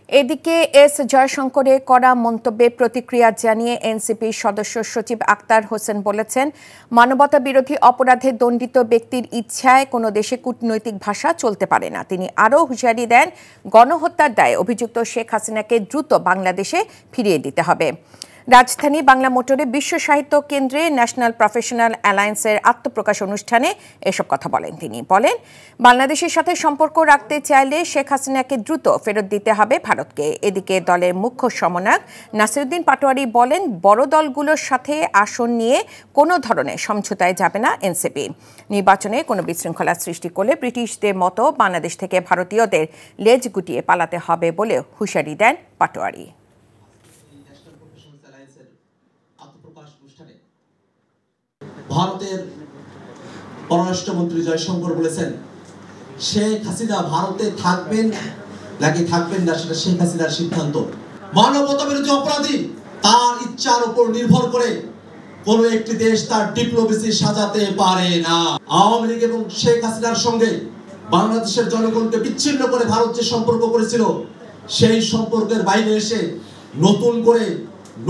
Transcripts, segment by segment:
এদিকে এস জয়শঙ্করের করা মন্তব্যে প্রতিক্রিয়া জানিয়ে এনসিপির সদস্য সচিব আক্তার হোসেন বলেছেন, মানবতা বিরোধী অপরাধে দণ্ডিত ব্যক্তির ইচ্ছায় কোনো দেশে কূটনৈতিক ভাষা চলতে পারে না। তিনি আরও হুঁশিয়ারি দেন, গণহত্যার দায়ে অভিযুক্ত শেখ হাসিনাকে দ্রুত বাংলাদেশে ফিরিয়ে দিতে হবে। রাজধানী বাংলা মোটরে বিশ্ব সাহিত্য কেন্দ্রে ন্যাশনাল প্রফেশনাল অ্যালায়েন্সের আত্মপ্রকাশ অনুষ্ঠানে এসব কথা বলেন। তিনি বলেন, বাংলাদেশের সাথে সম্পর্ক রাখতে চাইলে শেখ হাসিনাকে দ্রুত ফেরত দিতে হবে ভারতকে। এদিকে দলের মুখ্য সমন্বয়ক নাসিরউদ্দিন পাটোয়ারি বলেন, বড় দলগুলোর সাথে আসন নিয়ে কোনো ধরনের সমঝোতায় যাবে না এনসিপি। নির্বাচনে কোনো বিশৃঙ্খলা সৃষ্টি করলে ব্রিটিশদের মতো বাংলাদেশ থেকে ভারতীয়দের লেজ গুটিয়ে পালাতে হবে বলে হুঁশিয়ারি দেন পাটোয়ারি। ভারতের পররাষ্ট্রমন্ত্রী জয়শঙ্কর বলেছেন, শেখ হাসিনা ভারতে থাকবেন নাকি থাকবেন না সেটা শেখ হাসিনার সিদ্ধান্ত। মানবতা বিরোধী অপরাধী তার ইচ্ছার উপর নির্ভর করে কোন একটি দেশ তার ডিপ্লোমেসি সাজাতে পারে না। আওয়ামী লীগ এবং শেখ হাসিনার সঙ্গে বাংলাদেশের জনগণকে বিচ্ছিন্ন করে ভারত যে সম্পর্ক করেছিল, সেই সম্পর্কের বাইরে এসে নতুন করে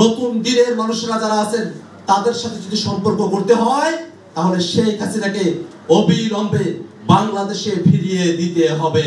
নতুন দিনের মানুষরা যারা আছেন তাদের সাথে যদি সম্পর্ক করতে হয়, তাহলে শেখ হাসিনাকে অবিলম্বে বাংলাদেশে ফিরিয়ে দিতে হবে।